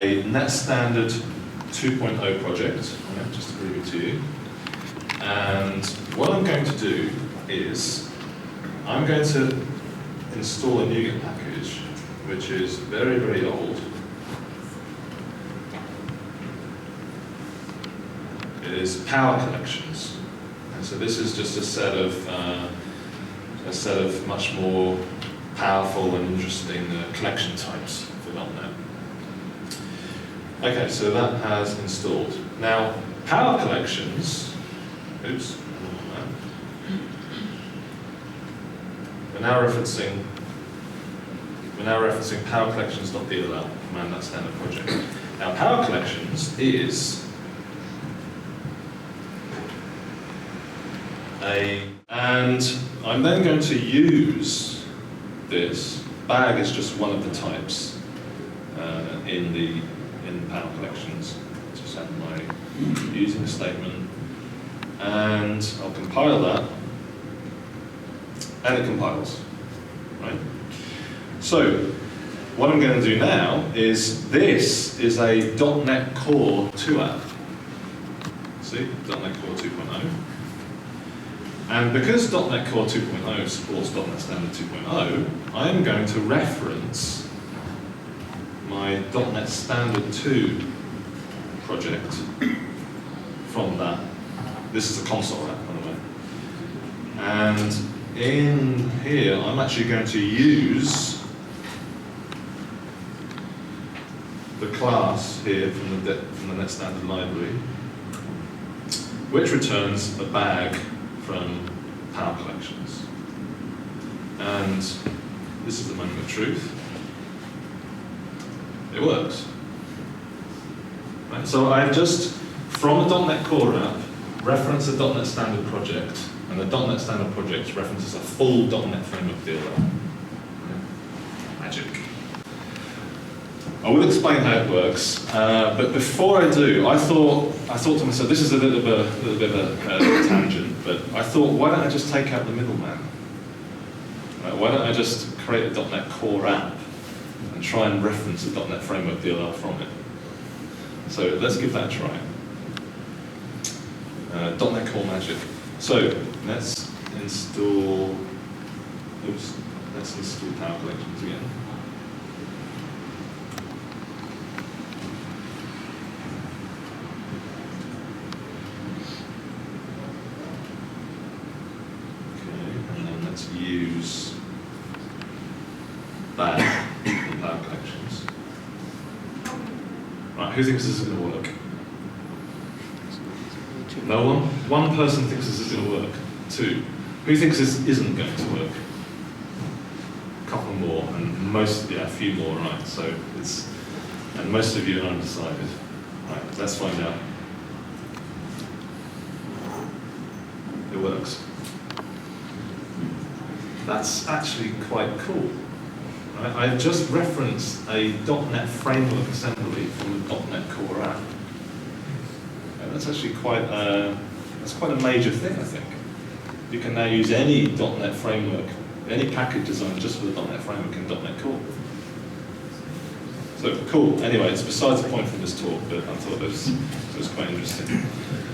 a Net Standard 2.0 project, just to prove it to you. And what I'm going to do is, I'm going to install a NuGet package, which is very, very old. It is power collections. And so this is just a set of much more powerful and interesting collection types for .NET. Okay, so that has installed. Now, power collections, oops, we're now referencing power collections.dll, command that standard project. Now, power collections is and I'm then going to use this. Bag is just one of the types in power collections. Just have my using statement, and I'll compile that, and it compiles, right? So what I'm going to do now is, this is a .NET Core 2 app. See, .NET Core 2.0. And because .NET Core 2.0 supports .NET Standard 2.0, I'm going to reference my .NET Standard 2 project from that. This is a console app, by the way. And in here, I'm actually going to use the class here from the Net Standard library, which returns a bag from power collections. And this is the moment of truth. It works. Right? So I've just, from the .NET Core app, referenced the .NET Standard project, and the .NET Standard project references a full .NET Framework DLL. Magic. I will explain how it works, but before I do, I thought to myself, this is a little bit of a tangent, but I thought, why don't I just take out the middleman? Right, why don't I just create a .NET Core app and try and reference the .NET Framework DLL from it? So let's give that a try. .NET Core magic. So let's install power collections again. Use that in power collections. Right, who thinks this is going to work? No one? One person thinks this is going to work. Two. Who thinks this isn't going to work? A couple more, and a few more, right? So and most of you are undecided. Right, let's find out. It works. That's actually quite cool. Right? I've just referenced a .NET Framework assembly from the .NET Core app. And that's actually quite a major thing, I think. You can now use any .NET Framework, any package designed just for the .NET Framework in .NET Core. So cool. Anyway, it's besides the point from this talk, but I thought it was quite interesting.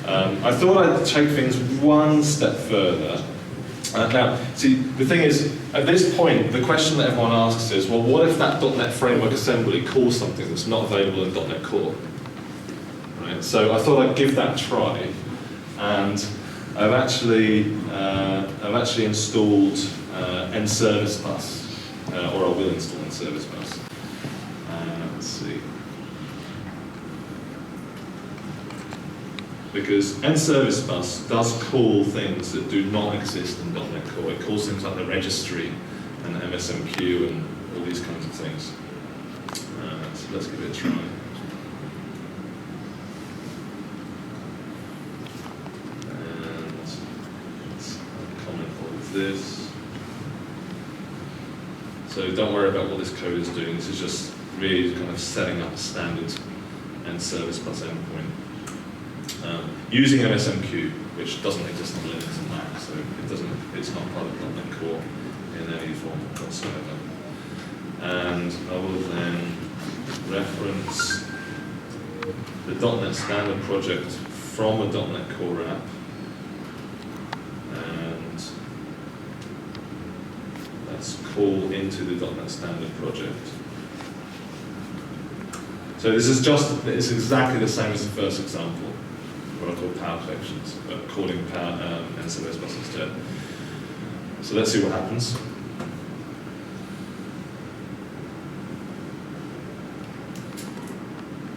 I thought I'd take things one step further. Now, see, the thing is, at this point, the question that everyone asks is, well, what if that .NET Framework assembly calls something that's not available in .NET Core? Right? So I thought I'd give that a try, and I've actually installed nService Bus, or I will install nService Bus. Let's see. Because nService Bus does call things that do not exist in .NET Core. It calls things like the registry and MSMQ and all these kinds of things. So let's give it a try. And let's comment all of this. So don't worry about what this code is doing. This is just really kind of setting up a standard nService Bus endpoint. Using MSMQ, which doesn't exist on Linux and Mac, so it's not part of .NET Core in any form whatsoever. And I will then reference the .NET Standard project from a .NET Core app, and let's call into the .NET Standard project. So this is it's exactly the same as the first example, what I call power collections, but calling power NCLS bus instead. So let's see what happens.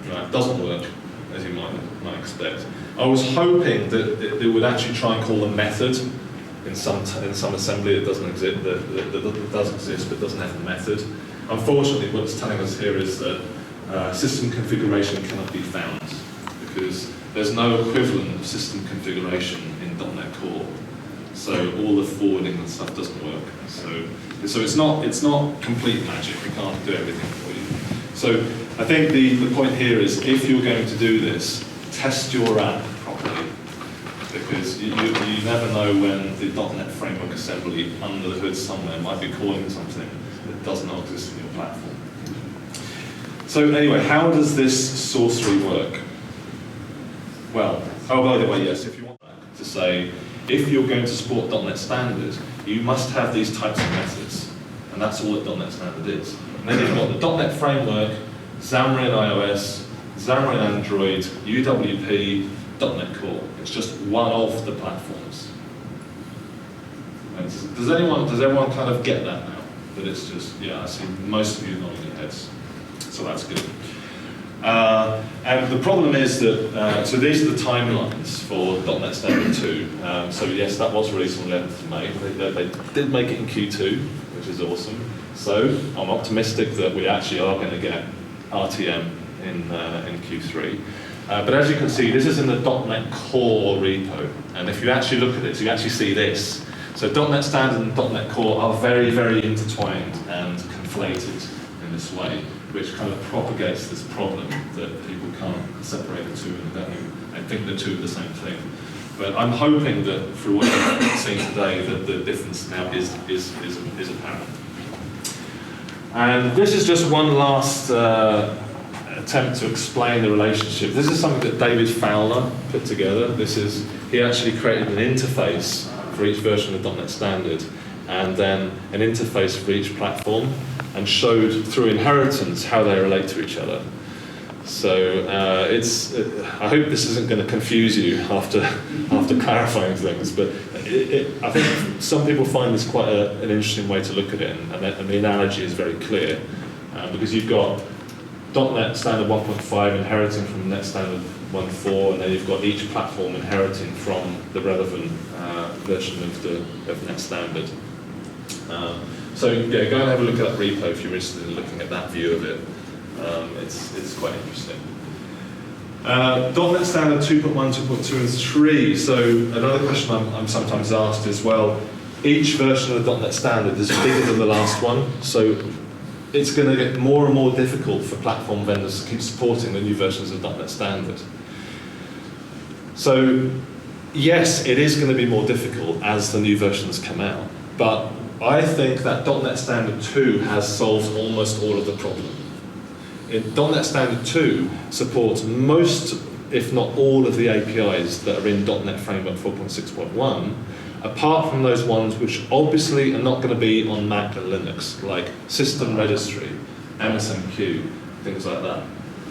Right, it doesn't work, as you might expect. I was hoping that it would actually try and call a method in some assembly that doesn't exist, that does exist but doesn't have a method. Unfortunately, what it's telling us here is that system configuration cannot be found because there's no equivalent of system configuration in .NET Core. So all the forwarding and stuff doesn't work. So it's not complete magic. We can't do everything for you. So I think the point here is if you're going to do this, test your app properly, because you never know when the .NET Framework assembly under the hood somewhere might be calling something that does not exist in your platform. So anyway, how does this sorcery work? Well, oh, by the way, yes, if you want to say, if you're going to support .NET Standard, you must have these types of methods, and that's all that .NET Standard is. And then you've got the .NET Framework, Xamarin Ios, Xamarin Android, UWP, .NET Core. It's just one of the platforms. And does everyone kind of get that now? That it's just, yeah, I see most of you nodding your heads. So that's good. And the problem is that, so these are the timelines for .NET Standard 2. So yes, that was released on 11th of May. They did make it in Q2, which is awesome. So I'm optimistic that we actually are going to get RTM in Q3. But as you can see, this is in the .NET Core repo. And if you actually look at it, you actually see this. So .NET Standard and .NET Core are very, very intertwined and conflated in this way, which kind of propagates this problem that people can't separate the two and think the two are the same thing. But I'm hoping that through what you've seen today, that the difference now is apparent. And this is just one last attempt to explain the relationship. This is something that David Fowler put together. He actually created an interface for each version of .NET Standard, and then an interface for each platform, and showed through inheritance how they relate to each other. So I hope this isn't going to confuse you after clarifying things, but I think some people find this quite an interesting way to look at it, and the analogy is very clear, because you've got .NET Standard 1.5 inheriting from .NET Standard 1.4, and then you've got each platform inheriting from the relevant version of .NET Standard. So yeah, go and have a look at that repo if you're interested in looking at that view of it. It's quite interesting. .NET Standard 2.1, 2.2 and 3. So another question I'm sometimes asked is, well, each version of the .NET Standard is bigger than the last one, so it's going to get more and more difficult for platform vendors to keep supporting the new versions of .NET Standard. So yes, it is going to be more difficult as the new versions come out, but I think that .NET Standard 2 has solved almost all of the problem. .NET Standard 2 supports most, if not all, of the APIs that are in .NET Framework 4.6.1, apart from those ones which obviously are not going to be on Mac and Linux, like System Registry, MSMQ, things like that.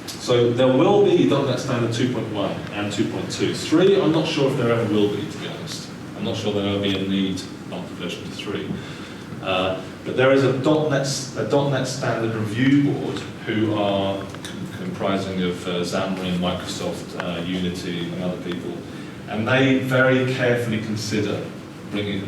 So there will be .NET Standard 2.1 and 2.2. 3, I'm not sure if there ever will be, to be honest. I'm not sure there will be a need after version 3. But there is a .NET Standard Review Board who are comprising of Xamarin, Microsoft, Unity, and other people. And they very carefully consider bringing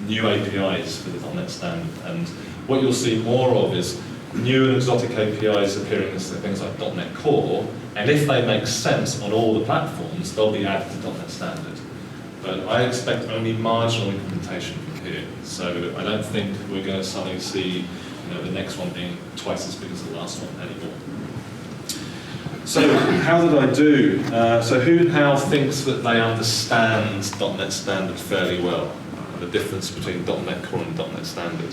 new APIs for the .NET Standard. And what you'll see more of is new and exotic APIs appearing as things like .NET Core. And if they make sense on all the platforms, they'll be added to .NET Standard. But I expect only marginal implementation from here. So I don't think we're going to suddenly see the next one being twice as big as the last one anymore. So how did I do? So who now thinks that they understand .NET Standard fairly well? The difference between .NET Core and .NET Standard?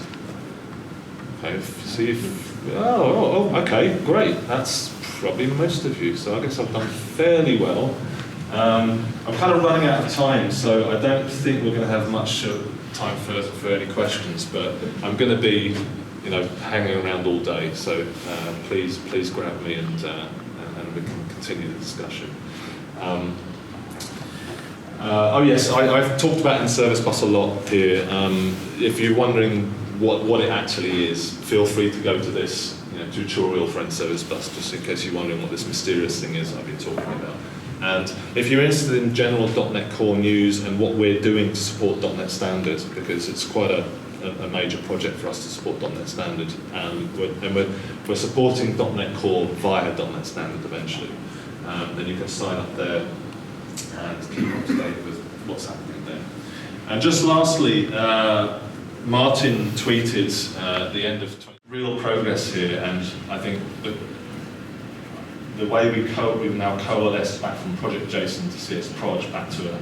Okay, see if, okay, great. That's probably most of you, so I guess I've done fairly well. I'm kind of running out of time, so I don't think we're going to have much time for any questions, but I'm going to be, hanging around all day, so please grab me and we can continue the discussion. Oh yes, I've talked about in-service bus a lot here. If you're wondering what it actually is, feel free to go to this tutorial for in-service bus, just in case you're wondering what this mysterious thing is I've been talking about. And if you're interested in general .NET Core news and what we're doing to support .NET Standard, because it's quite a major project for us to support .NET Standard, and we're supporting .NET Core via .NET Standard eventually, then you can sign up there and keep up to date with what's happening there. And just lastly, Martin tweeted at the end of real progress here, and I think the way we've now coalesced back from Project JSON to CS Proj back to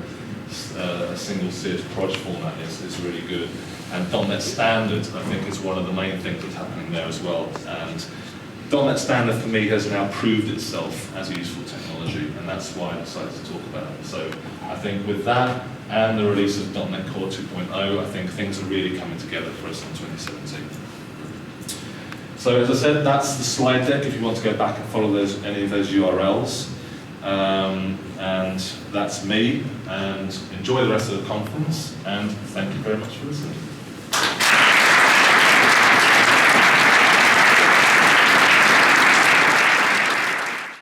a single CS Proj format is really good. And .NET Standard, I think, is one of the main things that's happening there as well. And .NET Standard for me has now proved itself as a useful technology, and that's why I decided to talk about it. So I think with that and the release of .NET Core 2.0, I think things are really coming together for us in 2017. So as I said, that's the slide deck if you want to go back and follow any of those URLs. And that's me, and enjoy the rest of the conference, and thank you very much for listening.